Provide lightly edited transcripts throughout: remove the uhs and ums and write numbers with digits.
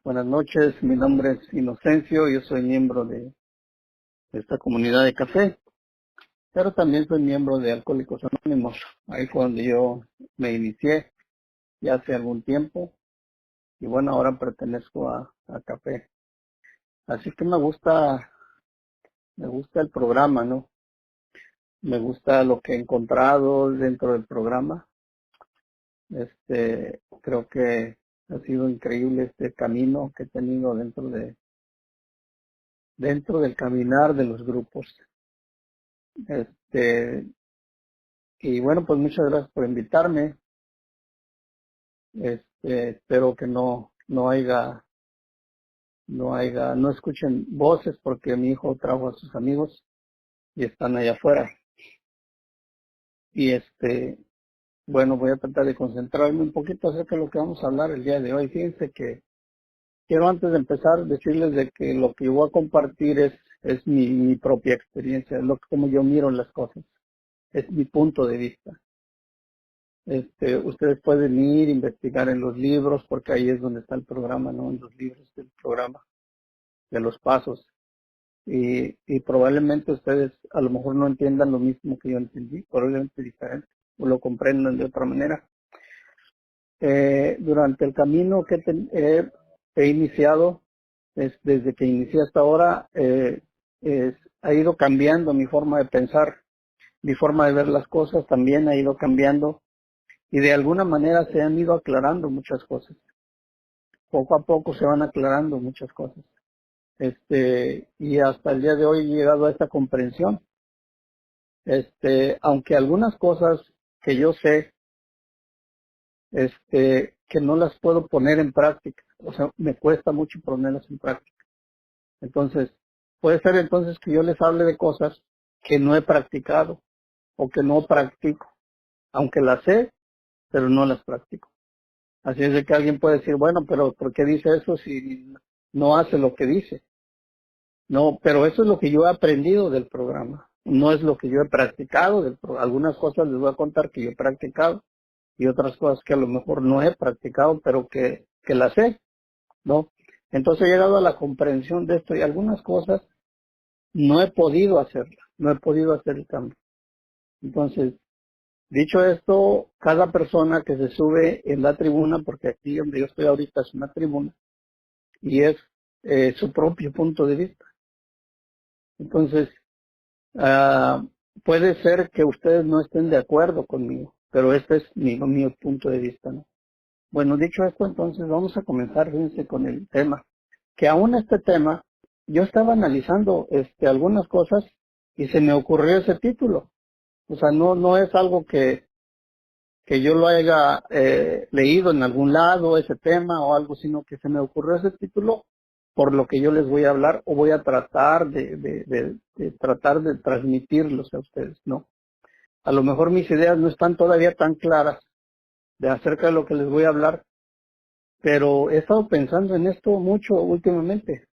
Buenas noches, mi nombre es Inocencio, yo soy miembro de esta comunidad de café, pero también soy miembro de Alcohólicos Anónimos. Ahí fue donde yo me inicié ya hace algún tiempo y bueno, ahora pertenezco a café. Así que me gusta el programa, ¿no? Me gusta lo que he encontrado dentro del programa. Creo que ha sido increíble este camino que he tenido dentro del caminar de los grupos. Y bueno, pues muchas gracias por invitarme. Espero que no escuchen voces porque mi hijo trajo a sus amigos y están allá afuera. Y bueno, voy a tratar de concentrarme un poquito acerca de lo que vamos a hablar el día de hoy. Fíjense que quiero antes de empezar decirles de que lo que yo voy a compartir es mi propia experiencia, es como yo miro las cosas, es mi punto de vista. Ustedes pueden ir a investigar en los libros, porque ahí es donde está el programa, ¿no? En los libros del programa, de los pasos. Y probablemente ustedes a lo mejor no entiendan lo mismo que yo entendí, probablemente diferente, o lo comprendan de otra manera. Durante el camino que he iniciado, desde que inicié hasta ahora, ha ido cambiando mi forma de pensar, mi forma de ver las cosas también ha ido cambiando. Y de alguna manera se han ido aclarando muchas cosas. Poco a poco se van aclarando muchas cosas. Y hasta el día de hoy he llegado a esta comprensión. Aunque algunas cosas que yo sé, que no las puedo poner en práctica. O sea, me cuesta mucho ponerlas en práctica. Entonces, puede ser entonces que yo les hable de cosas que no he practicado o que no practico. Aunque las sé, pero no las practico. Así es de que alguien puede decir, bueno, pero ¿por qué dice eso si no hace lo que dice? No, pero eso es lo que yo he aprendido del programa. No es lo que yo he practicado. Algunas cosas les voy a contar que yo he practicado y otras cosas que a lo mejor no he practicado, pero que las sé, ¿no? Entonces he llegado a la comprensión de esto y algunas cosas no he podido hacerlas, no he podido hacer el cambio. Entonces, dicho esto, cada persona que se sube en la tribuna, porque aquí donde yo estoy ahorita es una tribuna, y es su propio punto de vista. Entonces, puede ser que ustedes no estén de acuerdo conmigo, pero este es mi punto de vista, ¿no? Bueno, dicho esto, entonces vamos a comenzar, fíjense, con el tema. Que aún este tema, yo estaba analizando algunas cosas y se me ocurrió ese título. O sea, no es algo que yo lo haya leído en algún lado, ese tema o algo, sino que se me ocurrió ese título por lo que yo les voy a hablar o voy a tratar tratar de transmitirlos a ustedes, ¿no? A lo mejor mis ideas no están todavía tan claras de acerca de lo que les voy a hablar, pero he estado pensando en esto mucho últimamente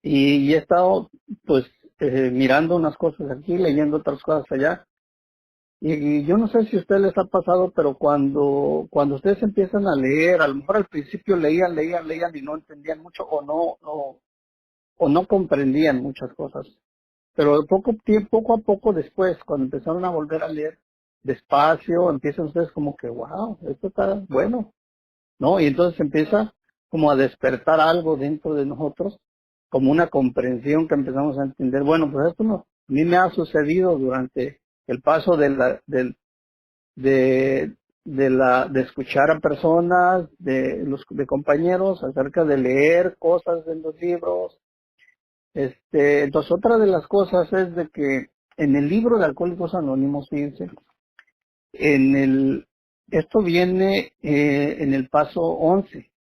y he estado pues mirando unas cosas aquí, leyendo otras cosas allá. Y yo no sé si a ustedes les ha pasado, pero cuando ustedes empiezan a leer, a lo mejor al principio leían y no entendían mucho o no comprendían muchas cosas. Pero poco a poco después, cuando empezaron a volver a leer despacio, empiezan ustedes como que, wow, esto está bueno, ¿no? Y entonces empieza como a despertar algo dentro de nosotros, como una comprensión que empezamos a entender. Bueno, pues esto no, a mí me ha sucedido durante el paso de escuchar a personas, de compañeros acerca de leer cosas en los libros. Entonces otra de las cosas es de que en el libro de Alcohólicos Anónimos, fíjense, esto viene en el paso 11,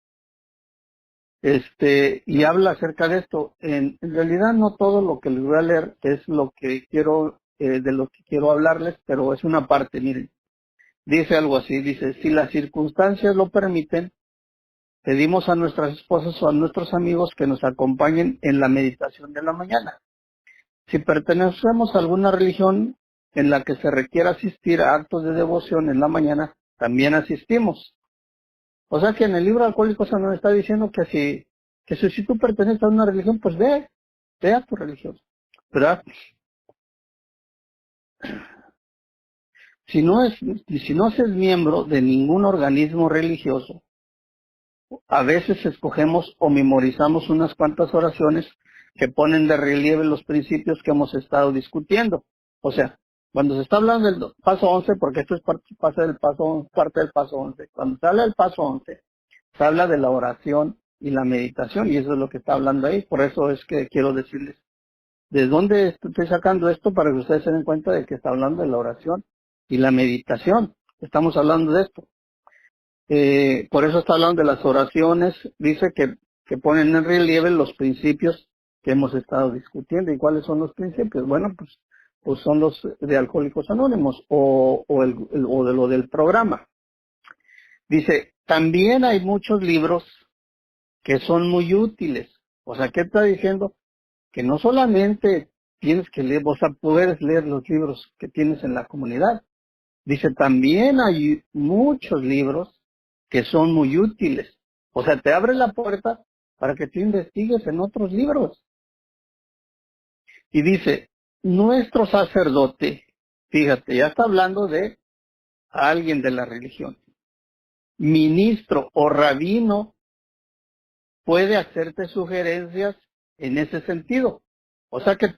y habla acerca de esto. En realidad no todo lo que les voy a leer es lo que quiero, de lo que quiero hablarles, pero es una parte, miren. Dice algo así, dice, si las circunstancias lo permiten, pedimos a nuestras esposas o a nuestros amigos que nos acompañen en la meditación de la mañana. Si pertenecemos a alguna religión en la que se requiera asistir a actos de devoción en la mañana, también asistimos. O sea que en el libro de Alcohólicos Anónimos está diciendo que si tú perteneces a una religión, pues ve a tu religión. ¿Verdad? Si no es miembro de ningún organismo religioso, a veces escogemos o memorizamos unas cuantas oraciones que ponen de relieve los principios que hemos estado discutiendo. O sea, cuando se está hablando del paso 11, porque esto es parte del paso 11, cuando se habla del paso 11, se habla de la oración y la meditación, y eso es lo que está hablando ahí. Por eso es que quiero decirles de dónde estoy sacando esto, para que ustedes se den cuenta de que está hablando de la oración y la meditación. Estamos hablando de esto. Por eso está hablando de las oraciones. Dice que ponen en relieve los principios que hemos estado discutiendo. ¿Y cuáles son los principios? Bueno, pues son los de Alcohólicos Anónimos o de lo del programa. Dice, también hay muchos libros que son muy útiles. O sea, ¿qué está diciendo? Que no solamente tienes que leer, o sea, puedes leer los libros que tienes en la comunidad. Dice, también hay muchos libros que son muy útiles. O sea, te abre la puerta para que tú investigues en otros libros. Y dice, nuestro sacerdote, fíjate, ya está hablando de alguien de la religión, ministro o rabino, puede hacerte sugerencias en ese sentido. O sea que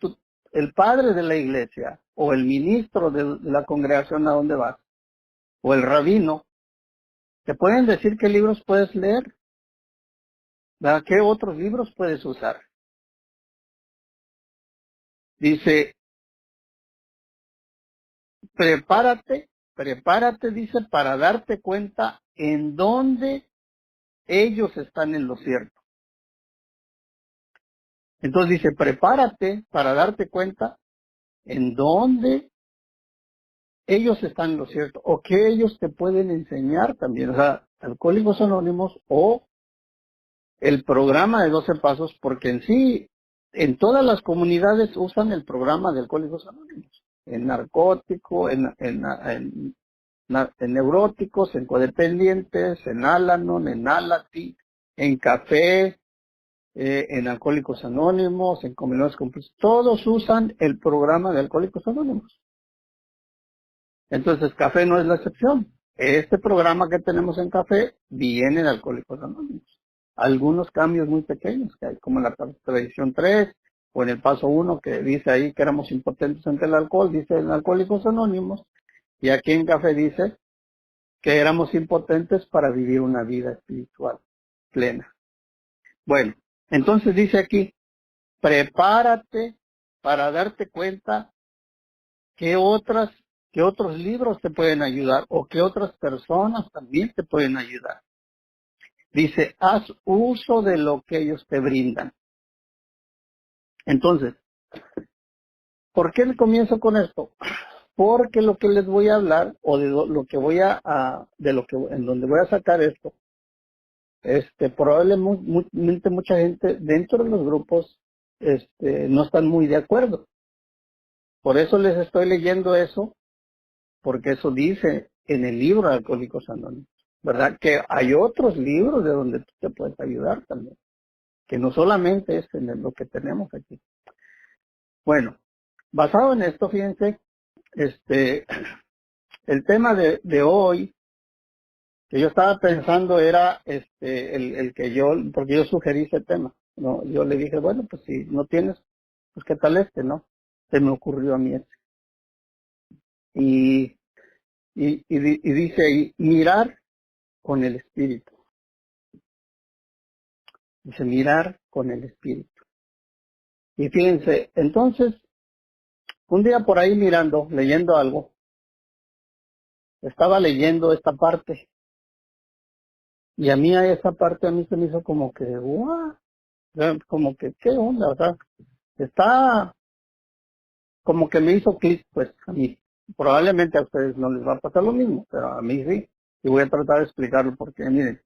el padre de la iglesia o el ministro de la congregación a donde vas, o el rabino, te pueden decir qué libros puedes leer, ¿verdad? ¿Qué otros libros puedes usar? Dice, prepárate, dice, para darte cuenta en dónde ellos están en lo cierto. Entonces dice, prepárate para darte cuenta en dónde ellos están en lo cierto, o que ellos te pueden enseñar también. O sea, Alcohólicos Anónimos o el programa de 12 pasos, porque en sí, en todas las comunidades usan el programa de Alcohólicos Anónimos. En narcótico, en neuróticos, en codependientes, en Al-Anon, en Alati, en café, en Alcohólicos Anónimos, en comedores compulsivos. Todos usan el programa de Alcohólicos Anónimos. Entonces, café no es la excepción. Este programa que tenemos en café viene de Alcohólicos Anónimos. Algunos cambios muy pequeños que hay, como en la tradición 3 o en el paso 1 que dice ahí que éramos impotentes ante el alcohol, dice en Alcohólicos Anónimos, y aquí en café dice que éramos impotentes para vivir una vida espiritual plena. Bueno, entonces dice aquí, prepárate para darte cuenta qué otros libros te pueden ayudar o qué otras personas también te pueden ayudar. Dice, haz uso de lo que ellos te brindan. Entonces, ¿por qué comienzo con esto? Porque lo que les voy a hablar o de lo que voy en donde voy a sacar esto, probablemente mucha gente dentro de los grupos, no están muy de acuerdo. Por eso les estoy leyendo eso, porque eso dice en el libro de Alcohólicos Anónimos, ¿verdad? Que hay otros libros de donde tú te puedes ayudar también, que no solamente es en lo que tenemos aquí. Bueno, basado en esto, fíjense, el tema de hoy que yo estaba pensando era el que porque yo sugerí ese tema, ¿no? Yo le dije, bueno, pues si no tienes, pues qué tal ¿no? Se me ocurrió a mí y, y dice ahí, mirar con el espíritu. Dice, mirar con el espíritu. Y fíjense, entonces, un día por ahí leyendo algo, estaba leyendo esta parte, y esa parte a mí se me hizo como que, ¡guau! Como que, ¿qué onda? O sea, está como que me hizo clic, pues, a mí. Probablemente a ustedes no les va a pasar lo mismo, pero a mí sí. Y voy a tratar de explicarlo porque, miren.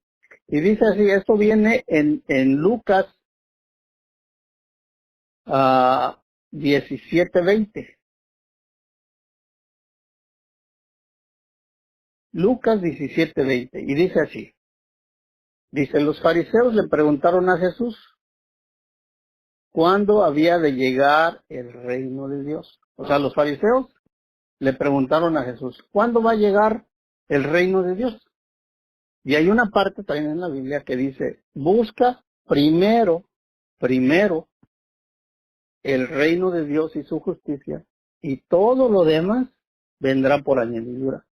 Y dice así, esto viene en Lucas 17:20. Lucas 17:20. Y dice así. Dice, los fariseos le preguntaron a Jesús cuándo había de llegar el reino de Dios. O sea, los fariseos le preguntaron a Jesús, ¿cuándo va a llegar el reino de Dios? Y hay una parte también en la Biblia que dice, busca primero el reino de Dios y su justicia, y todo lo demás vendrá por añadidura.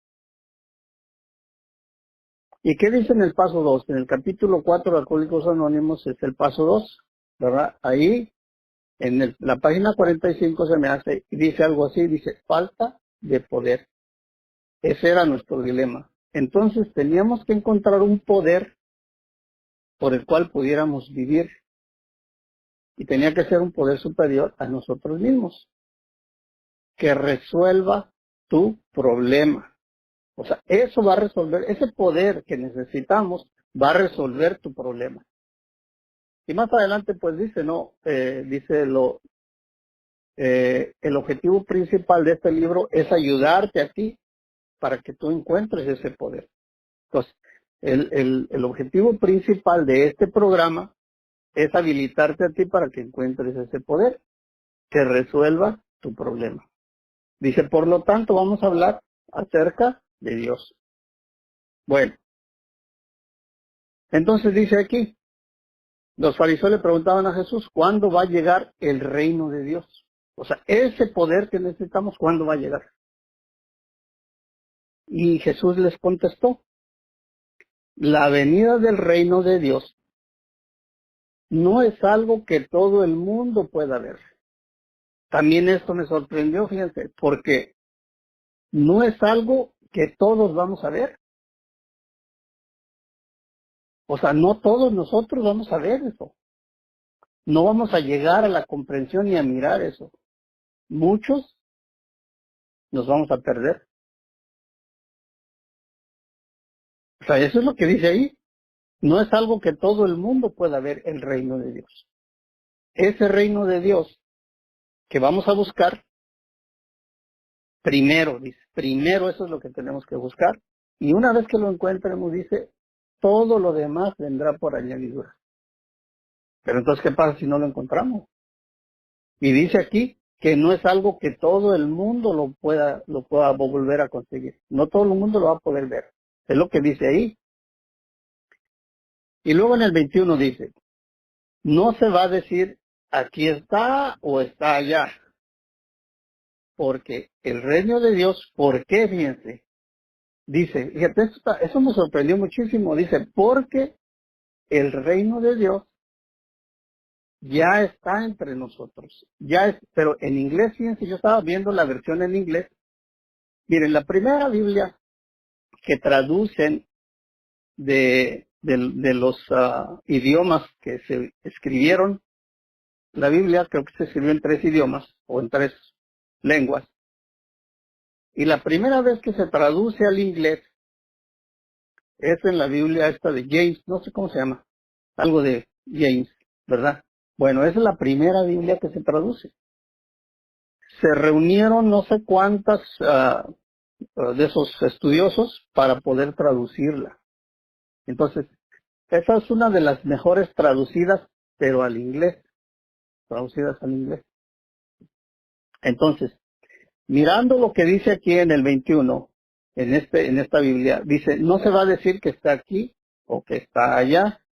¿Y qué dice en el paso 2? En el capítulo 4 de Alcohólicos Anónimos es el paso 2, ¿verdad? Ahí, en la página 45 se me hace, y dice algo así, dice, falta de poder. Ese era nuestro dilema. Entonces teníamos que encontrar un poder por el cual pudiéramos vivir, y tenía que ser un poder superior a nosotros mismos, que resuelva tu problema. O sea, eso va a resolver, ese poder que necesitamos va a resolver tu problema. Y más adelante pues dice, ¿no? Dice el objetivo principal de este libro es ayudarte a ti para que tú encuentres ese poder. Entonces, el objetivo principal de este programa es habilitarte a ti para que encuentres ese poder que resuelva tu problema. Dice, por lo tanto, vamos a hablar acerca de Dios. Bueno, entonces dice aquí, los fariseos le preguntaban a Jesús, ¿cuándo va a llegar el reino de Dios? O sea, ese poder que necesitamos, ¿cuándo va a llegar? Y Jesús les contestó, la venida del reino de Dios no es algo que todo el mundo pueda ver. También esto me sorprendió, fíjense, porque no es algo que todos vamos a ver. O sea, no todos nosotros vamos a ver eso. No vamos a llegar a la comprensión ni a mirar eso. Muchos nos vamos a perder. O sea, eso es lo que dice ahí. No es algo que todo el mundo pueda ver, el reino de Dios. Ese reino de Dios que vamos a buscar, primero, dice, primero eso es lo que tenemos que buscar. Y una vez que lo encuentremos, dice, todo lo demás vendrá por añadidura. Pero entonces, ¿qué pasa si no lo encontramos? Y dice aquí que no es algo que todo el mundo lo pueda volver a conseguir. No todo el mundo lo va a poder ver. Es lo que dice ahí. Y luego en el 21 dice, no se va a decir aquí está o está allá. Porque el reino de Dios, ¿por qué? Fíjense. Dice, fíjate, eso me sorprendió muchísimo. Dice, porque el reino de Dios ya está entre nosotros. Pero en inglés, fíjense, yo estaba viendo la versión en inglés. Miren, la primera Biblia que traducen de los idiomas que se escribieron, la Biblia creo que se escribió en 3 idiomas o en 3 lenguas. Y la primera vez que se traduce al inglés es en la Biblia esta de James, no sé cómo se llama, algo de James, ¿verdad? Bueno, esa es la primera Biblia que se traduce. Se reunieron no sé cuántas de esos estudiosos para poder traducirla. Entonces, esa es una de las mejores traducidas, pero al inglés, traducidas al inglés. Entonces, mirando lo que dice aquí en el 21, en esta Biblia, dice, no se va a decir que está aquí o que está allá,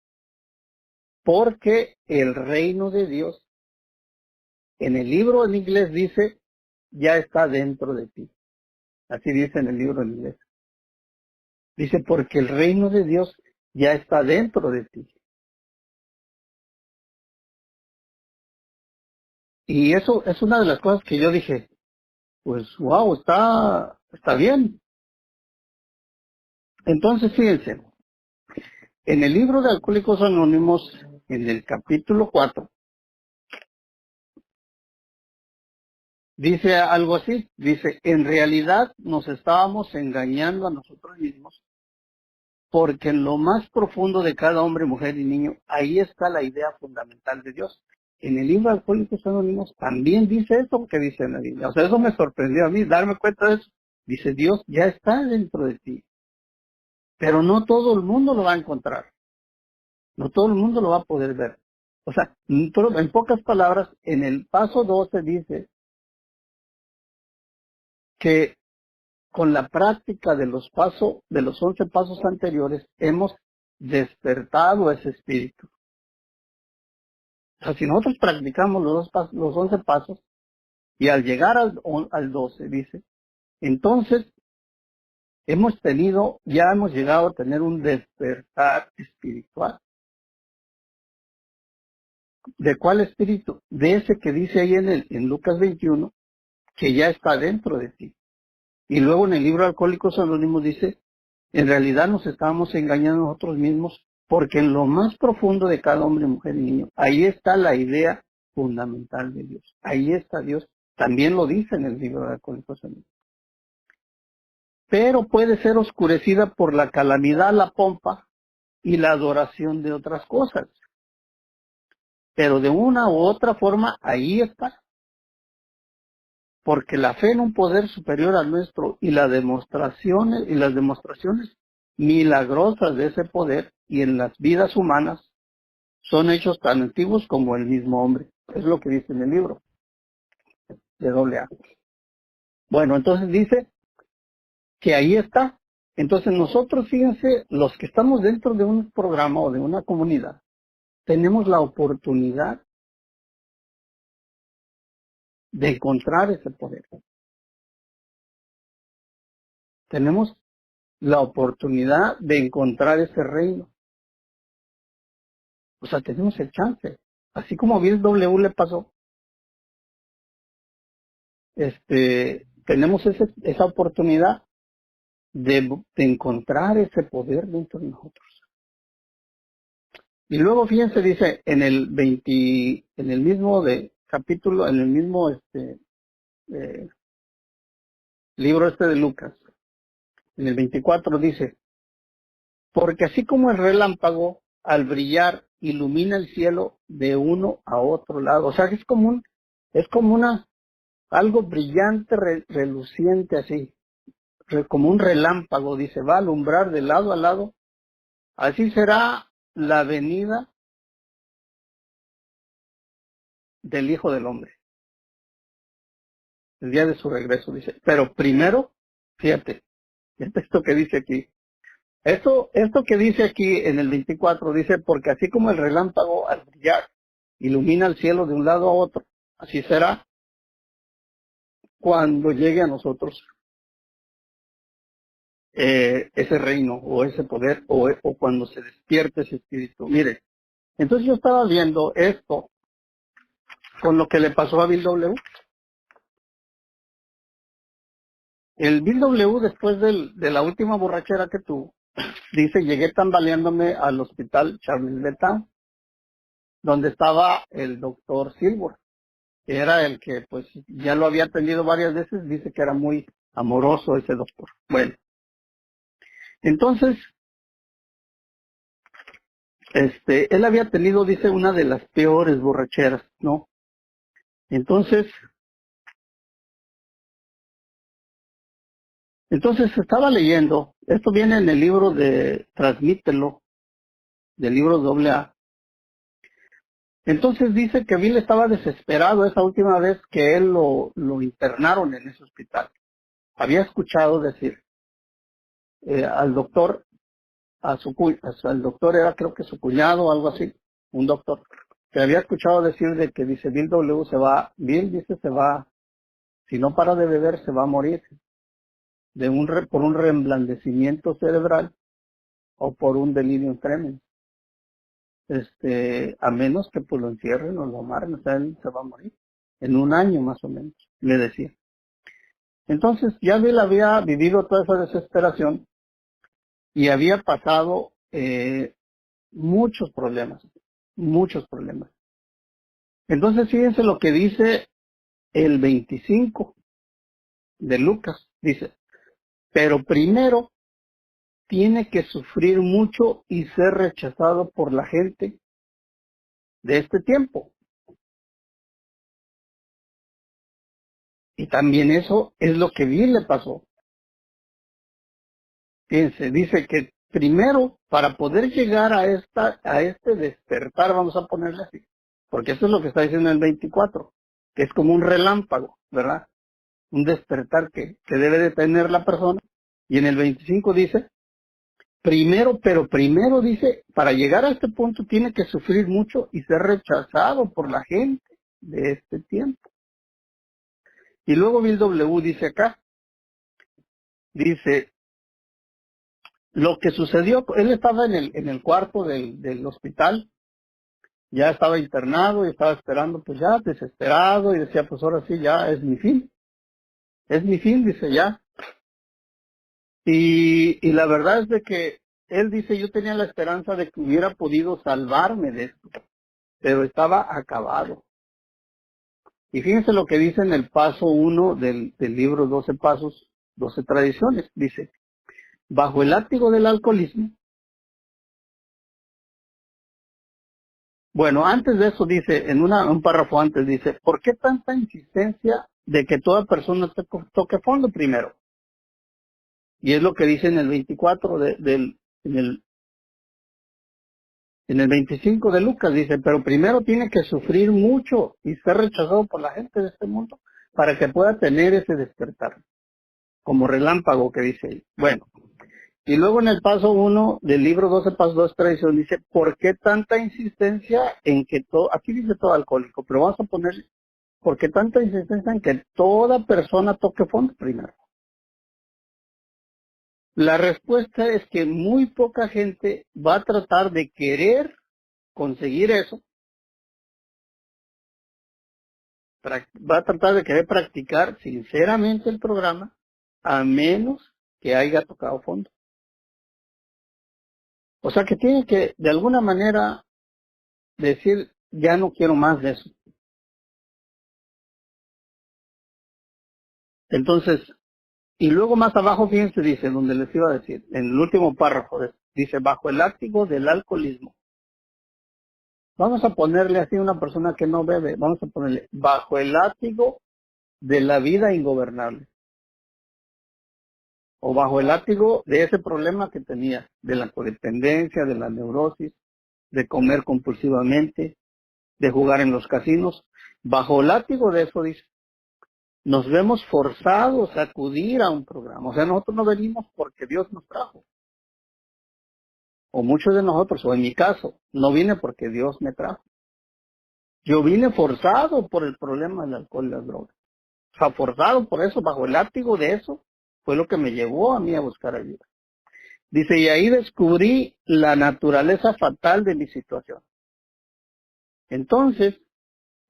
porque el reino de Dios, en el libro en inglés dice, ya está dentro de ti. Así dice en el libro en inglés. Dice, porque el reino de Dios ya está dentro de ti. Y eso es una de las cosas que yo dije, pues wow, está bien. Entonces, fíjense, en el libro de Alcohólicos Anónimos, en el capítulo 4, dice algo así, dice, en realidad nos estábamos engañando a nosotros mismos, porque en lo más profundo de cada hombre, mujer y niño, ahí está la idea fundamental de Dios. En el libro de Alcohólicos Anónimos también dice eso que dice en la Biblia. O sea, eso me sorprendió a mí, darme cuenta de eso. Dice, Dios ya está dentro de ti, pero no todo el mundo lo va a encontrar. No todo el mundo lo va a poder ver. O sea, en pocas palabras, en el paso 12 dice que con la práctica de de los 11 pasos anteriores, hemos despertado ese espíritu. O sea, si nosotros practicamos los 11 pasos, y al llegar al 12, dice, entonces ya hemos llegado a tener un despertar espiritual. ¿De cuál espíritu? De ese que dice ahí en Lucas 21, que ya está dentro de ti. Y luego en el libro Alcohólicos Anónimos dice, en realidad nos estábamos engañando nosotros mismos, porque en lo más profundo de cada hombre, mujer y niño, ahí está la idea fundamental de Dios. Ahí está Dios. También lo dice en el libro de Alcohólicos Anónimos. Pero puede ser oscurecida por la calamidad, la pompa y la adoración de otras cosas. Pero de una u otra forma, ahí está. Porque la fe en un poder superior al nuestro y las demostraciones milagrosas de ese poder y en las vidas humanas son hechos tan antiguos como el mismo hombre. Es lo que dice en el libro de AA. Bueno, entonces dice que ahí está. Entonces nosotros, fíjense, los que estamos dentro de un programa o de una comunidad, tenemos la oportunidad de encontrar ese poder. Tenemos la oportunidad de encontrar ese reino. O sea, tenemos el chance. Así como a Bill W le pasó, tenemos esa oportunidad de encontrar ese poder dentro de nosotros. Y luego, fíjense, dice en el 20, en el mismo capítulo, en el mismo eh, libro de Lucas, en el 24 dice, porque así como el relámpago al brillar ilumina el cielo de uno a otro lado, o sea, es como algo brillante, reluciente así, como un relámpago, dice, va a alumbrar de lado a lado, así será la venida del Hijo del Hombre, el día de su regreso, dice. Pero primero, fíjate, esto que dice aquí, esto que dice aquí en el 24, dice, porque así como el relámpago al brillar ilumina el cielo de un lado a otro, así será cuando llegue a nosotros ese reino o ese poder o cuando se despierte ese espíritu. Mire, entonces yo estaba viendo esto con lo que le pasó a Bill W. El Bill W, después de la última borrachera que tuvo, dice, llegué tambaleándome al hospital Charles Betown, donde estaba el doctor Silver, que era el que pues ya lo había atendido varias veces, dice que era muy amoroso ese doctor. Bueno, entonces, él había tenido, dice, una de las peores borracheras, ¿no? Entonces estaba leyendo, esto viene en el libro de Transmítelo, del libro AA. Entonces dice que Bill estaba desesperado esa última vez que él lo internaron en ese hospital. Había escuchado decir al doctor, al doctor era creo que su cuñado o algo así, un doctor, que había escuchado decir de que dice Bill W Bill dice se va, si no para de beber se va a morir por un reemblandecimiento cerebral o por un delirio tremens. A menos que pues lo encierren o lo amarren, o sea, él se va a morir en un año más o menos, le decía. Entonces ya Bill había vivido toda esa desesperación y había pasado muchos problemas, muchos problemas. Entonces fíjense lo que dice el 25 de Lucas, dice, pero primero tiene que sufrir mucho y ser rechazado por la gente de este tiempo. Y también eso es lo que bien le pasó. Fíjense, dice que primero para poder llegar a este despertar, vamos a ponerle así, porque eso es lo que está diciendo el 24, que es como un relámpago, ¿verdad? Un despertar que debe de tener la persona. Y en el 25 dice, pero primero dice, para llegar a este punto tiene que sufrir mucho y ser rechazado por la gente de este tiempo. Y luego Bill W. dice acá, dice, lo que sucedió, él estaba en el cuarto del hospital, ya estaba internado y estaba esperando, pues ya desesperado, y decía, pues ahora sí, ya es mi fin, dice ya. Y la verdad es de que él dice, yo tenía la esperanza de que hubiera podido salvarme de esto, pero estaba acabado. Y fíjense lo que dice en el paso 1 del libro 12 Pasos, 12 Tradiciones. Dice, bajo el látigo del alcoholismo. Bueno, antes de eso dice, un párrafo antes dice, ¿por qué tanta insistencia de que toda persona toque fondo primero? Y es lo que dice en el 24 en el 25 de Lucas, dice, pero primero tiene que sufrir mucho y ser rechazado por la gente de este mundo para que pueda tener ese despertar, como relámpago que dice ahí. Bueno, y luego en el paso 1 del libro 12 Pasos 2 Tradición dice, ¿por qué tanta insistencia en que todo, aquí dice todo alcohólico, pero vamos a poner, ¿por qué tanta insistencia en que toda persona toque fondo primero? La respuesta es que muy poca gente va a tratar de querer conseguir eso, va a tratar de querer practicar sinceramente el programa, a menos que haya tocado fondo. O sea que tiene que, de alguna manera, decir, ya no quiero más de eso. Entonces, y luego más abajo, fíjense, dice, donde les iba a decir, en el último párrafo, dice, bajo el látigo del alcoholismo. Vamos a ponerle así a una persona que no bebe, vamos a ponerle, bajo el látigo de la vida ingobernable. O bajo el látigo de ese problema que tenía, de la codependencia, de la neurosis, de comer compulsivamente, de jugar en los casinos. Bajo el látigo de eso, dice, nos vemos forzados a acudir a un programa. O sea, nosotros no venimos porque Dios nos trajo. O muchos de nosotros, o en mi caso, no vine porque Dios me trajo. Yo vine forzado por el problema del alcohol y las drogas. O sea, forzado por eso, bajo el látigo de eso, fue lo que me llevó a mí a buscar ayuda. Dice, y ahí descubrí la naturaleza fatal de mi situación. Entonces,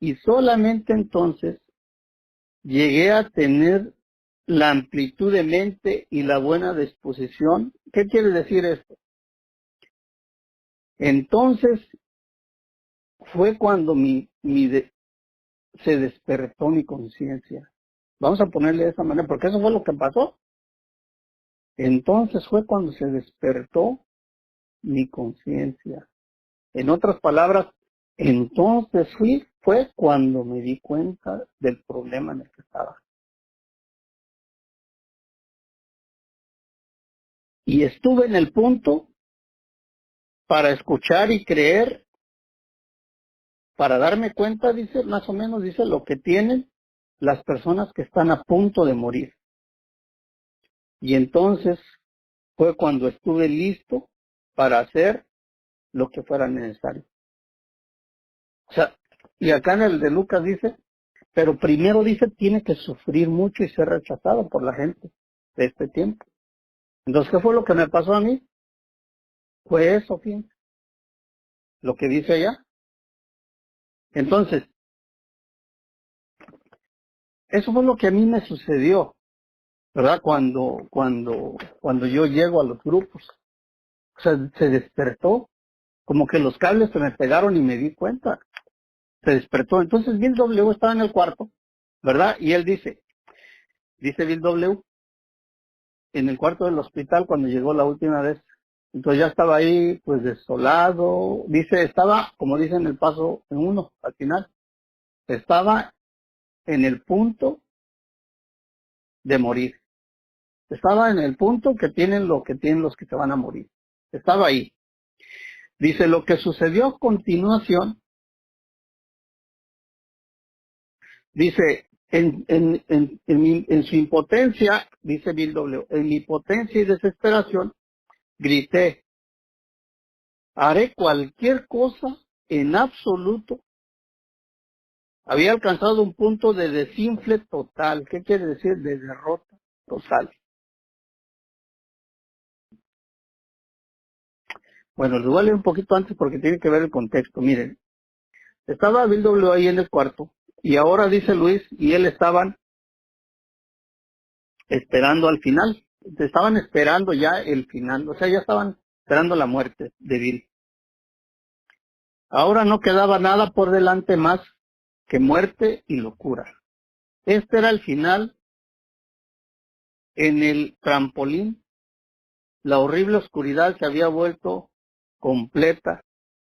y solamente entonces, llegué a tener la amplitud de mente y la buena disposición. ¿Qué quiere decir esto? Entonces fue cuando se despertó mi conciencia. Vamos a ponerle de esa manera, porque eso fue lo que pasó. Entonces fue cuando se despertó mi conciencia. En otras palabras, entonces fue cuando me di cuenta del problema en el que estaba. Y estuve en el punto para escuchar y creer, para darme cuenta, dice, más o menos, dice, lo que tienen las personas que están a punto de morir. Y entonces fue cuando estuve listo para hacer lo que fuera necesario. O sea, y acá en el de Lucas dice, pero primero dice, tiene que sufrir mucho y ser rechazado por la gente de este tiempo. Entonces, ¿qué fue lo que me pasó a mí? Fue eso, fíjense, lo que dice allá. Entonces, eso fue lo que a mí me sucedió, ¿verdad? Cuando yo llego a los grupos. O sea, se despertó, como que los cables se me pegaron y me di cuenta. Se despertó. Entonces Bill W. estaba en el cuarto, ¿verdad? Y él dice Bill W. en el cuarto del hospital cuando llegó la última vez. Entonces ya estaba ahí, pues desolado. Dice, estaba, como dice en el paso en 1, al final, estaba en el punto de morir. Estaba en el punto que tienen lo que tienen los que se van a morir. estaba ahí. Dice, lo que sucedió a continuación, dice, en su impotencia, dice Bill W., en mi potencia y desesperación, grité, haré cualquier cosa en absoluto. Había alcanzado un punto de desinfle total. ¿Qué quiere decir? De derrota total. Bueno, les voy a leer un poquito antes porque tiene que ver el contexto. Miren, estaba Bill W. ahí en el cuarto y ahora dice Luis y él estaban esperando al final. Estaban esperando ya el final. O sea, ya estaban esperando la muerte de Bill. Ahora no quedaba nada por delante más que muerte y locura. Este era el final. En el trampolín, la horrible oscuridad se había vuelto completa.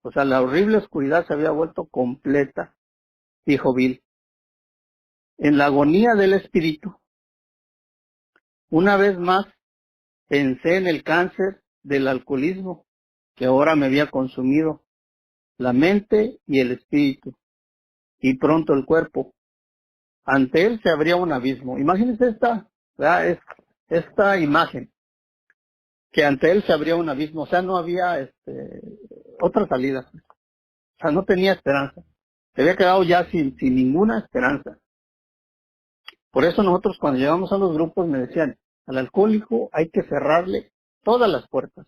O sea, la horrible oscuridad se había vuelto completa, dijo Bill. En la agonía del espíritu, una vez más pensé en el cáncer del alcoholismo que ahora me había consumido la mente y el espíritu, y pronto el cuerpo. Ante él se abría un abismo. Imagínense esta imagen, que ante él se abría un abismo. O sea, no había otra salida. O sea, no tenía esperanza. Se había quedado ya sin ninguna esperanza. Por eso nosotros cuando llegamos a los grupos me decían, al alcohólico hay que cerrarle todas las puertas.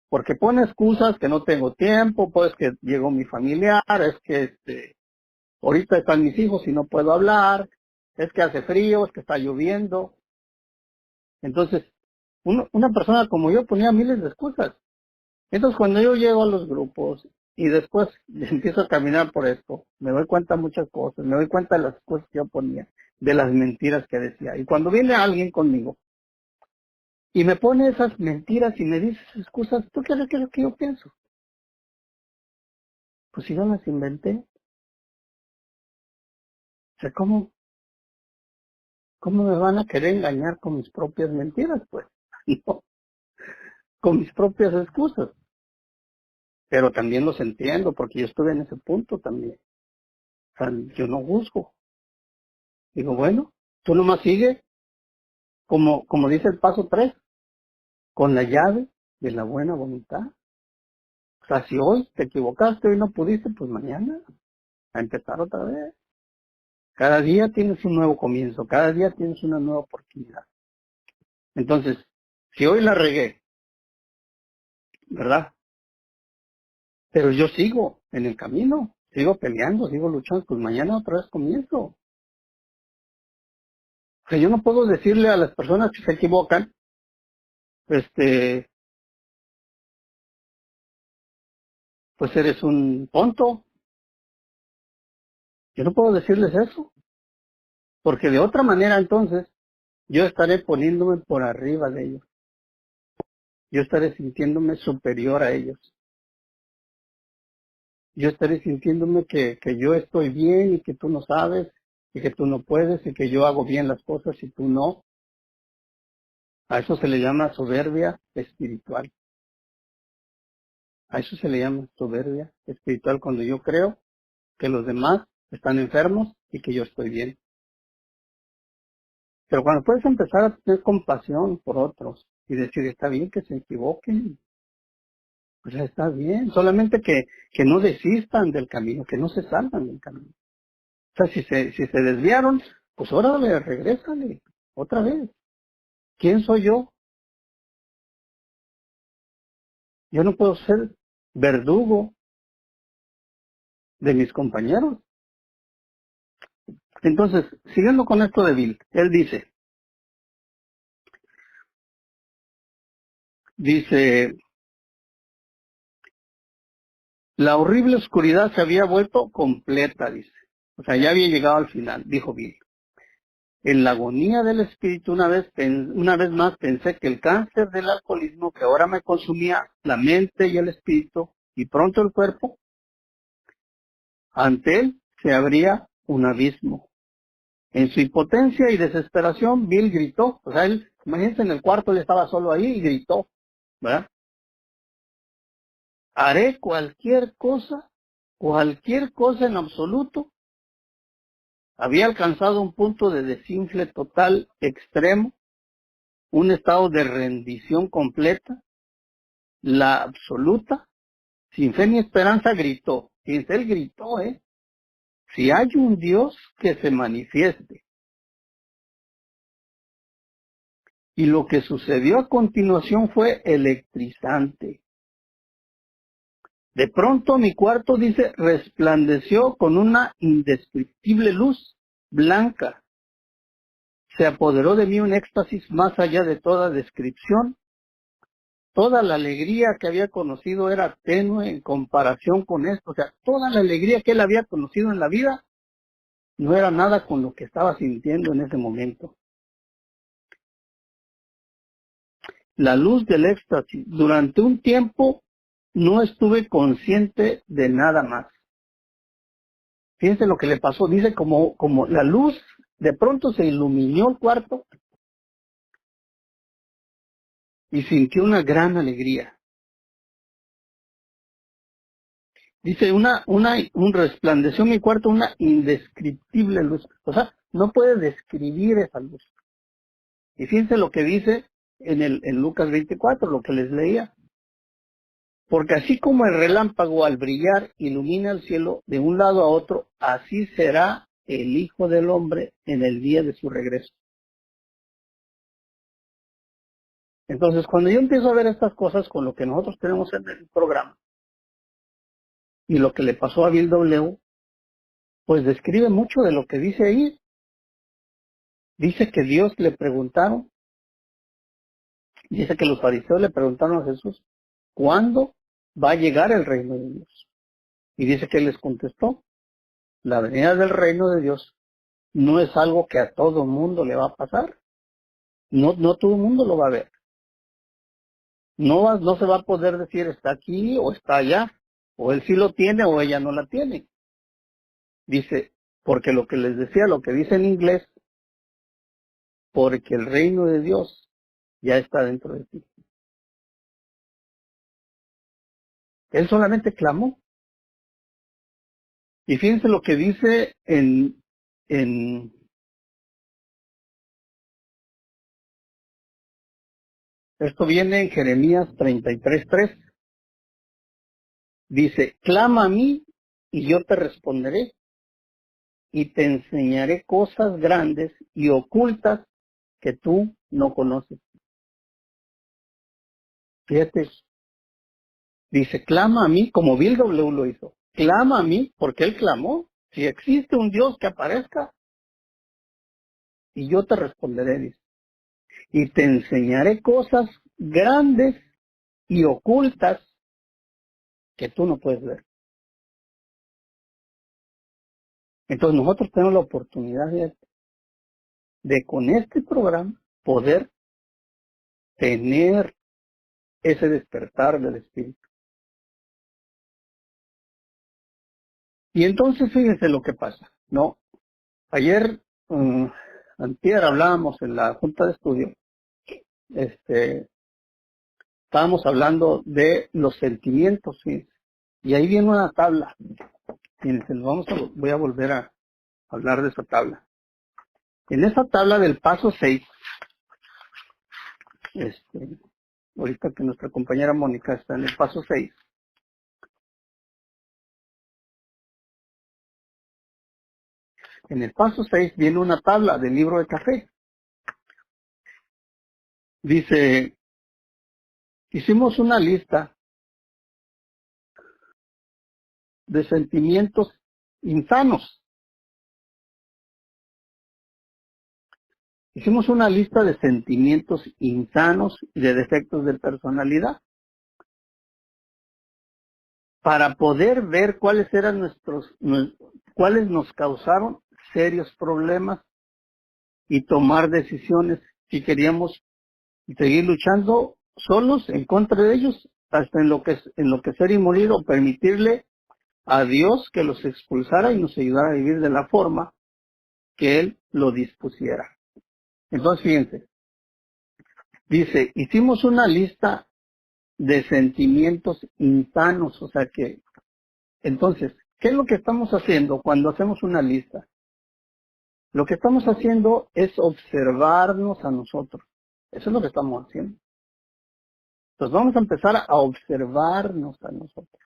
Porque pone excusas que no tengo tiempo, pues que llegó mi familiar, es que ahorita están mis hijos y no puedo hablar, es que hace frío, es que está lloviendo. Entonces, una persona como yo ponía miles de excusas. Entonces, cuando yo llego a los grupos y después empiezo a caminar por esto, me doy cuenta de muchas cosas, me doy cuenta de las cosas que yo ponía, de las mentiras que decía. Y cuando viene alguien conmigo y me pone esas mentiras y me dice esas excusas, ¿tú qué es lo que yo pienso? Pues si yo las inventé. O sea, ¿cómo me van a querer engañar con mis propias mentiras? Pues, no, con mis propias excusas. Pero también los entiendo porque yo estuve en ese punto también. O sea, yo no juzgo. Digo, bueno, tú nomás sigue como dice el paso 3 con la llave de la buena voluntad. O sea, si hoy te equivocaste, hoy no pudiste, pues mañana a empezar otra vez. Cada día tienes un nuevo comienzo, cada día tienes una nueva oportunidad. Entonces, si hoy la regué, ¿verdad? Pero yo sigo en el camino, sigo peleando, sigo luchando, pues mañana otra vez comienzo. O sea, yo no puedo decirle a las personas que se equivocan, pues eres un tonto. Yo no puedo decirles eso, porque de otra manera entonces yo estaré poniéndome por arriba de ellos. Yo estaré sintiéndome superior a ellos. Yo estaré sintiéndome que yo estoy bien y que tú no sabes y que tú no puedes y que yo hago bien las cosas y tú no. A eso se le llama soberbia espiritual. A eso se le llama soberbia espiritual cuando yo creo que los demás están enfermos y que yo estoy bien. Pero cuando puedes empezar a tener compasión por otros y decir, está bien que se equivoquen, pues está bien, solamente que no desistan del camino, que no se salgan del camino. O sea, si se desviaron, pues órale, regrésale, otra vez. ¿Quién soy yo? Yo no puedo ser verdugo de mis compañeros. Entonces, siguiendo con esto de Bill, él dice, la horrible oscuridad se había vuelto completa, dice. O sea, ya había llegado al final, dijo Bill. En la agonía del espíritu una vez más pensé que el cáncer del alcoholismo que ahora me consumía la mente y el espíritu y pronto el cuerpo, ante él se abría un abismo. En su impotencia y desesperación, Bill gritó. O sea, él, imagínense, en el cuarto él estaba solo ahí y gritó, ¿verdad? haré cualquier cosa en absoluto. Había alcanzado un punto de desinfle total extremo, un estado de rendición completa, la absoluta, sin fe ni esperanza, gritó. Fíjense, él gritó, si hay un Dios que se manifieste. Y lo que sucedió a continuación fue electrizante. De pronto mi cuarto, dice, resplandeció con una indescriptible luz blanca. Se apoderó de mí un éxtasis más allá de toda descripción. Toda la alegría que había conocido era tenue en comparación con esto. O sea, toda la alegría que él había conocido en la vida no era nada con lo que estaba sintiendo en ese momento. La luz del éxtasis. Durante un tiempo no estuve consciente de nada más. Fíjense lo que le pasó. Dice como la luz, de pronto se iluminó el cuarto y sintió una gran alegría. Dice, resplandeció en mi cuarto una indescriptible luz. O sea, no puede describir esa luz. Y fíjense lo que dice en Lucas 24, lo que les leía. Porque así como el relámpago al brillar ilumina el cielo de un lado a otro, así será el Hijo del Hombre en el día de su regreso. Entonces, cuando yo empiezo a ver estas cosas con lo que nosotros tenemos en el programa y lo que le pasó a Bill W., pues describe mucho de lo que dice ahí. Dice que Dios le preguntaron, dice que los fariseos le preguntaron a Jesús, ¿cuándo va a llegar el reino de Dios? Y dice que él les contestó, la venida del reino de Dios no es algo que a todo mundo le va a pasar. No todo el mundo lo va a ver. No se va a poder decir está aquí o está allá, o él sí lo tiene o ella no la tiene. Dice, porque lo que les decía, lo que dice en inglés, porque el reino de Dios ya está dentro de ti. Él solamente clamó. Y fíjense lo que dice esto viene en Jeremías 33:3. Dice, clama a mí y yo te responderé y te enseñaré cosas grandes y ocultas que tú no conoces. Fíjate, dice, clama a mí, como Bill W. lo hizo. Clama a mí, porque él clamó. Si existe un Dios que aparezca, y yo te responderé, dice. Y te enseñaré cosas grandes y ocultas que tú no puedes ver. Entonces nosotros tenemos la oportunidad de con este programa poder tener ese despertar del espíritu. Y entonces fíjense lo que pasa, ¿no? Ayer, antier hablábamos en la junta de estudio, estábamos hablando de los sentimientos, ¿sí? Y ahí viene una tabla. Fíjense, voy a volver a hablar de esa tabla. En esa tabla del paso 6, ahorita que nuestra compañera Mónica está en el paso 6, en el paso 6 viene una tabla del libro de café. Dice, hicimos una lista de sentimientos insanos. Hicimos una lista de sentimientos insanos y de defectos de personalidad para poder ver cuáles eran cuáles nos causaron serios problemas y tomar decisiones si queríamos seguir luchando solos en contra de ellos, hasta enloquecer y morir, o permitirle a Dios que los expulsara y nos ayudara a vivir de la forma que Él lo dispusiera. Entonces, fíjense, dice, hicimos una lista de sentimientos insanos. O sea que, entonces, ¿qué es lo que estamos haciendo cuando hacemos una lista? Lo que estamos haciendo es observarnos a nosotros. Eso es lo que estamos haciendo. Entonces vamos a empezar a observarnos a nosotros.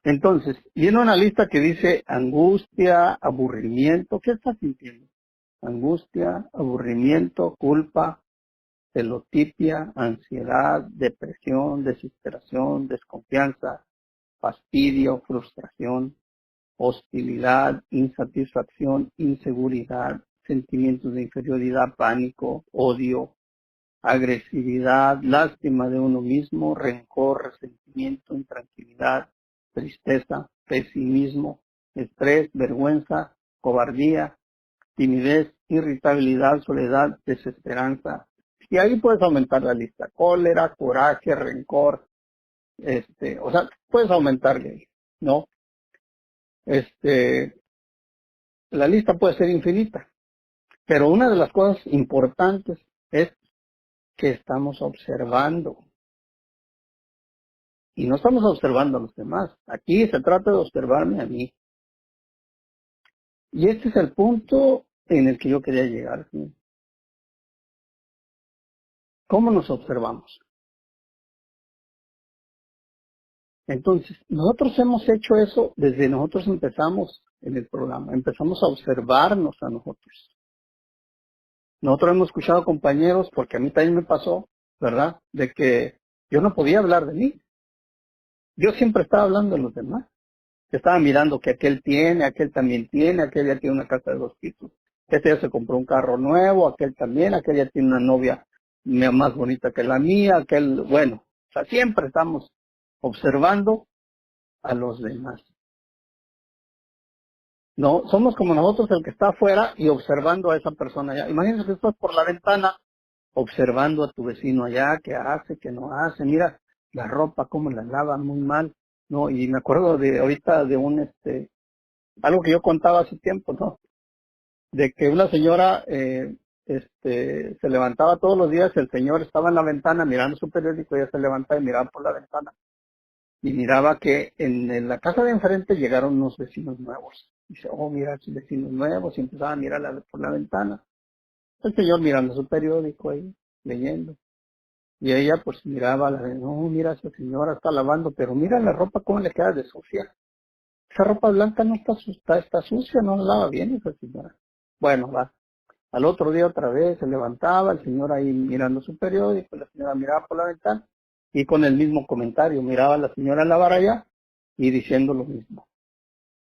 Entonces, viene una lista que dice angustia, aburrimiento. ¿Qué estás sintiendo? Angustia, aburrimiento, culpa, celotipia, ansiedad, depresión, desesperación, desconfianza, fastidio, frustración, hostilidad, insatisfacción, inseguridad, sentimientos de inferioridad, pánico, odio, agresividad, lástima de uno mismo, rencor, resentimiento, intranquilidad, tristeza, pesimismo, estrés, vergüenza, cobardía, timidez, irritabilidad, soledad, desesperanza. Y ahí puedes aumentar la lista: cólera, coraje, rencor, o sea, puedes aumentarle ahí, ¿no? La lista puede ser infinita, pero una de las cosas importantes es que estamos observando. Y no estamos observando a los demás. Aquí se trata de observarme a mí. Y este es el punto en el que yo quería llegar. ¿Sí? ¿Cómo nos observamos? Entonces, nosotros hemos hecho eso desde nosotros empezamos en el programa. Empezamos a observarnos a nosotros. Nosotros hemos escuchado compañeros, porque a mí también me pasó, ¿verdad? De que yo no podía hablar de mí. Yo siempre estaba hablando de los demás. Estaba mirando que aquel tiene, aquel también tiene, aquel ya tiene una casa de 2 pisos. Este ya se compró un carro nuevo, aquel también, aquel ya tiene una novia más bonita que la mía, aquel, bueno, o sea, siempre estamos observando a los demás. No, somos como nosotros el que está afuera y observando a esa persona allá. Imagínense que estás por la ventana observando a tu vecino allá, qué hace, qué no hace, mira la ropa, cómo la lava muy mal, ¿no? Y me acuerdo de ahorita de algo que yo contaba hace tiempo, ¿no? De que una señora se levantaba todos los días, el señor estaba en la ventana mirando su periódico, ella se levantaba y miraba por la ventana y miraba que en la casa de enfrente llegaron unos vecinos nuevos. Dice, oh, mira, esos vecinos nuevos, y empezaba a mirar por la ventana. El señor mirando su periódico ahí, leyendo. Y ella pues miraba, no, mira, esa señora está lavando, pero mira la ropa cómo le queda de sucia. Esa ropa blanca no está sucia, no la lava bien esa señora. Bueno, va. Al otro día otra vez se levantaba, el señor ahí mirando su periódico, la señora miraba por la ventana y con el mismo comentario, miraba a la señora lavar allá y diciendo lo mismo.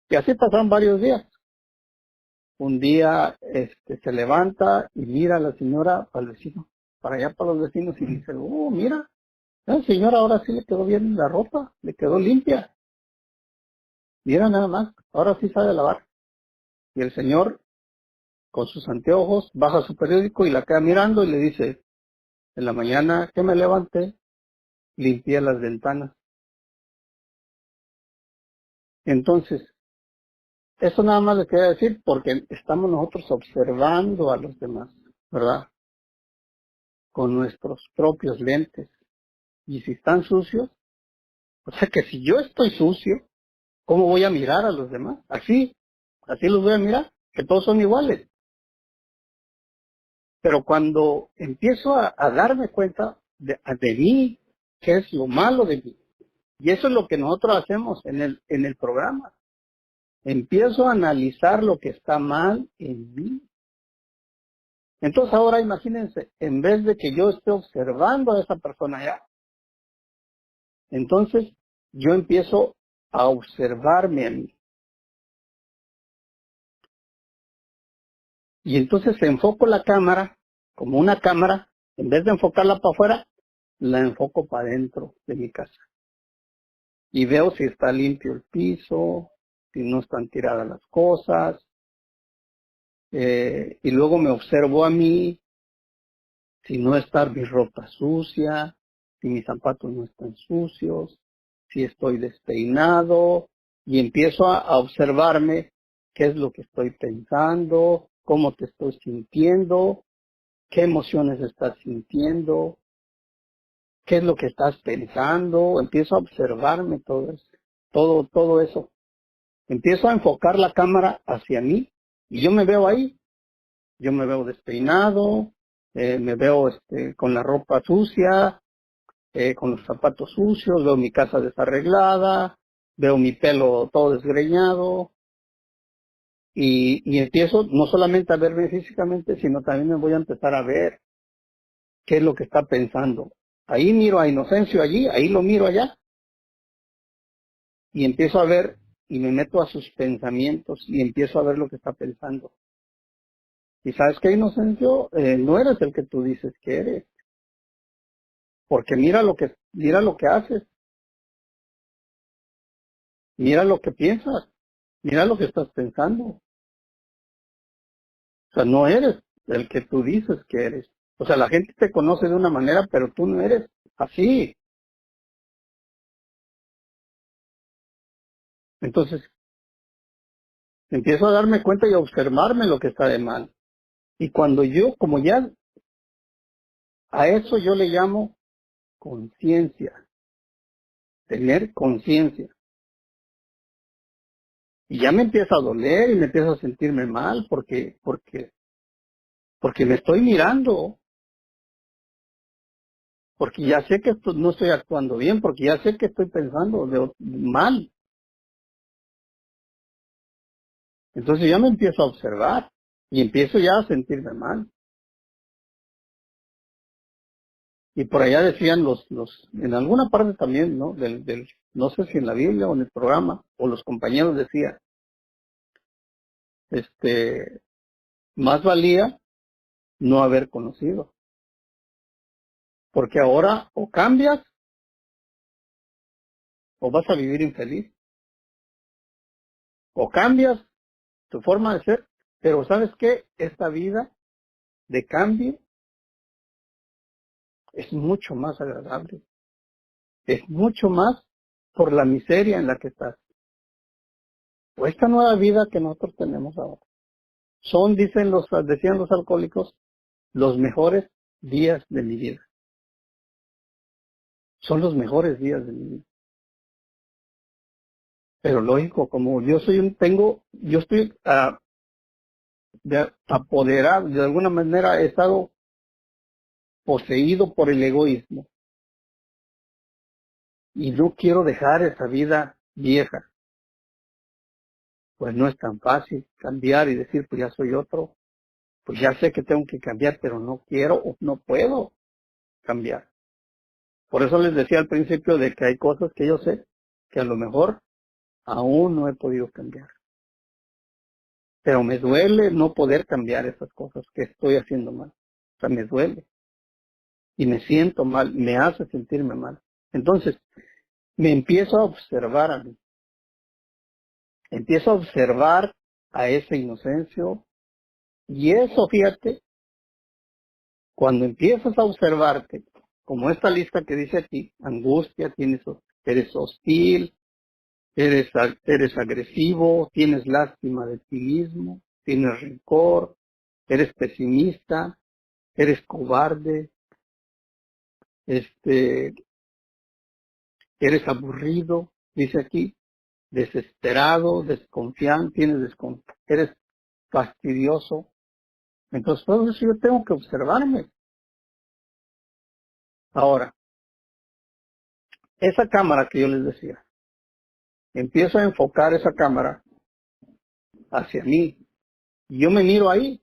Y así pasaron varios días. Un día se levanta y mira a la señora para el vecino, para allá para los vecinos y dice, oh, mira, la señora ahora sí le quedó bien la ropa, le quedó limpia. Mira nada más, ahora sí sabe lavar. Y el señor, con sus anteojos, baja su periódico y la queda mirando y le dice, en la mañana que me levanté, limpié las ventanas. Entonces, eso nada más le quería decir porque estamos nosotros observando a los demás, ¿verdad? Con nuestros propios lentes. Y si están sucios, o sea que si yo estoy sucio, ¿cómo voy a mirar a los demás? Así los voy a mirar, que todos son iguales. Pero cuando empiezo a darme cuenta de mí, qué es lo malo de mí, y eso es lo que nosotros hacemos en el programa. Empiezo a analizar lo que está mal en mí. Entonces ahora imagínense, en vez de que yo esté observando a esa persona allá, entonces yo empiezo a observarme a mí. Y entonces enfoco la cámara como una cámara, en vez de enfocarla para afuera, la enfoco para adentro de mi casa. Y veo si está limpio el piso, si no están tiradas las cosas, y luego me observo a mí, si no está mi ropa sucia, si mis zapatos no están sucios, si estoy despeinado, y empiezo a observarme qué es lo que estoy pensando, cómo te estoy sintiendo, qué emociones estás sintiendo, ¿Qué es lo que estás pensando? Empiezo a observarme todo eso, todo eso. Empiezo a enfocar la cámara hacia mí y yo me veo ahí. Yo me veo despeinado, me veo con la ropa sucia, con los zapatos sucios, veo mi casa desarreglada, veo mi pelo todo desgreñado y empiezo no solamente a verme físicamente, sino también me voy a empezar a ver qué es lo que está pensando. Ahí miro a Inocencio allí, ahí lo miro allá y empiezo a ver y me meto a sus pensamientos y empiezo a ver lo que está pensando. Y sabes qué, Inocencio, no eres el que tú dices que eres, porque mira lo que haces, mira lo que piensas, mira lo que estás pensando. O sea, no eres el que tú dices que eres. O sea, la gente te conoce de una manera, pero tú no eres así. Entonces, empiezo a darme cuenta y a observarme lo que está de mal. Y cuando yo, como ya, a eso yo le llamo conciencia, tener conciencia. Y ya me empieza a doler y me empiezo a sentirme mal porque me estoy mirando, porque ya sé que no estoy actuando bien, porque ya sé que estoy pensando mal. Entonces ya me empiezo a observar y empiezo ya a sentirme mal. Y por allá decían en alguna parte también, ¿no? No sé si en la Biblia o en el programa, o los compañeros decían, este, más valía no haber conocido. Porque ahora o cambias o vas a vivir infeliz. O cambias tu forma de ser, pero ¿sabes qué? Esta vida de cambio es mucho más agradable. Es mucho más por la miseria en la que estás. O esta nueva vida que nosotros tenemos ahora. Decían los alcohólicos, los mejores días de mi vida. Son los mejores días de mi vida. Pero lógico, como yo estoy apoderado, de alguna manera he estado poseído por el egoísmo y no quiero dejar esa vida vieja. Pues no es tan fácil cambiar y decir, pues ya soy otro, pues ya sé que tengo que cambiar, pero no quiero o no puedo cambiar. Por eso les decía al principio de que hay cosas que yo sé que a lo mejor aún no he podido cambiar. Pero me duele no poder cambiar esas cosas que estoy haciendo mal. O sea, me duele y me siento mal, me hace sentirme mal. Entonces, me empiezo a observar a mí. Empiezo a observar a ese Inocencio y eso, fíjate, cuando empiezas a observarte, como esta lista que dice aquí, angustia, eres hostil, eres agresivo, tienes lástima de ti mismo, tienes rencor, eres pesimista, eres cobarde, este, eres aburrido, dice aquí, desesperado, desconfiante, eres fastidioso. Entonces todo eso yo tengo que observarme. Ahora, esa cámara que yo les decía, empiezo a enfocar esa cámara hacia mí y yo me miro ahí.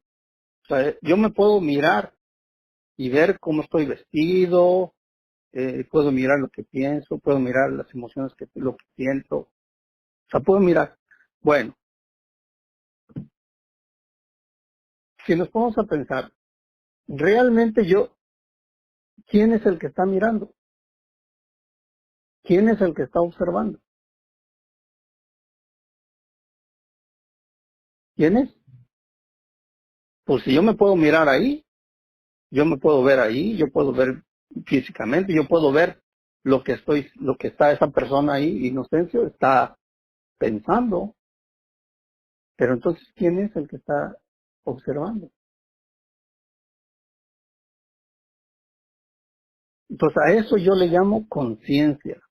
O sea, yo me puedo mirar y ver cómo estoy vestido, puedo mirar lo que pienso, puedo mirar las emociones lo que siento. O sea, puedo mirar. Bueno, si nos ponemos a pensar, realmente ¿quién es el que está mirando? ¿Quién es el que está observando? ¿Quién es? Pues si yo me puedo mirar ahí, yo me puedo ver ahí, yo puedo ver físicamente, yo puedo ver lo que está esa persona ahí, Inocencio, está pensando. Pero entonces, ¿quién es el que está observando? Entonces a eso yo le llamo conciencia,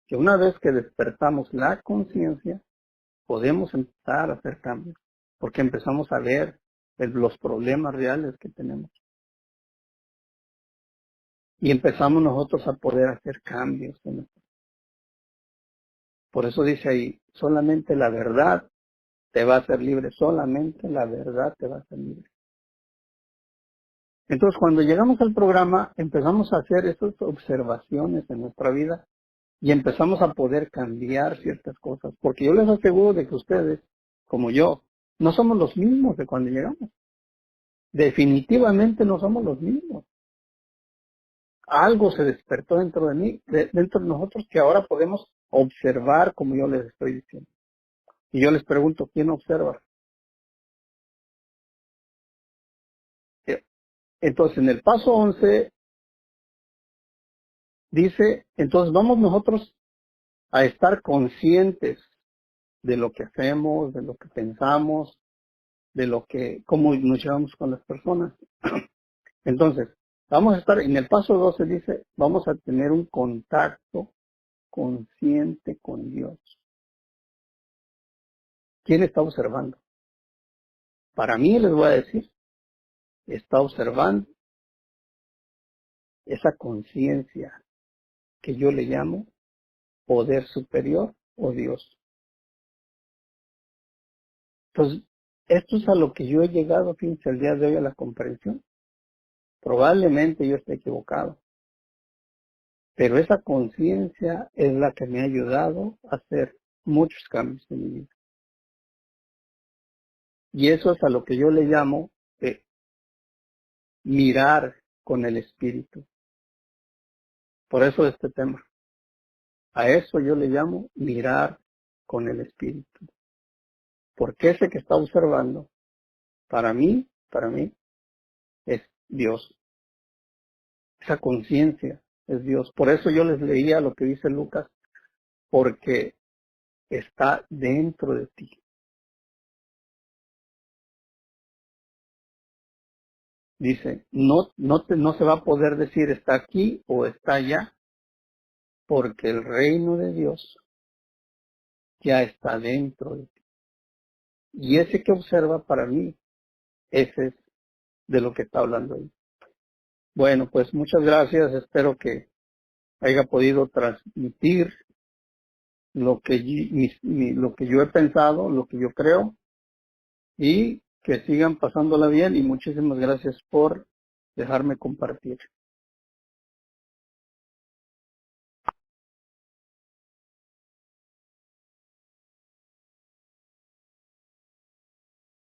que una vez que despertamos la conciencia, podemos empezar a hacer cambios, porque empezamos a ver los problemas reales que tenemos. Y empezamos nosotros a poder hacer cambios. Por eso dice ahí, solamente la verdad te va a hacer libre, solamente la verdad te va a hacer libre. Entonces, cuando llegamos al programa, empezamos a hacer esas observaciones en nuestra vida y empezamos a poder cambiar ciertas cosas. Porque yo les aseguro de que ustedes, como yo, no somos los mismos de cuando llegamos. Definitivamente no somos los mismos. Algo se despertó dentro de mí, dentro de nosotros, que ahora podemos observar como yo les estoy diciendo. Y yo les pregunto, ¿quién observa? Entonces, en el paso 11 dice, entonces vamos nosotros a estar conscientes de lo que hacemos, de lo que pensamos, de lo que, cómo nos llevamos con las personas. Entonces, vamos a estar, en el paso 12 dice, vamos a tener un contacto consciente con Dios. ¿Quién está observando? Para mí, les voy a decir, está observando esa conciencia que yo le llamo poder superior o Dios. Entonces, esto es a lo que yo he llegado, fíjense, el día de hoy a la comprensión. Probablemente yo esté equivocado, pero esa conciencia es la que me ha ayudado a hacer muchos cambios en mi vida. Y eso es a lo que yo le llamo mirar con el espíritu. Por eso este tema. A eso yo le llamo mirar con el espíritu. Porque ese que está observando, para mí, es Dios. Esa conciencia es Dios. Por eso yo les leía lo que dice Lucas, porque está dentro de ti. Dice, no se va a poder decir está aquí o está allá, porque el reino de Dios ya está dentro de ti. Y ese que observa para mí, ese es de lo que está hablando ahí. Bueno, pues muchas gracias. Espero que haya podido transmitir lo que, lo que yo he pensado, lo que yo creo, y que sigan pasándola bien. Y muchísimas gracias por dejarme compartir.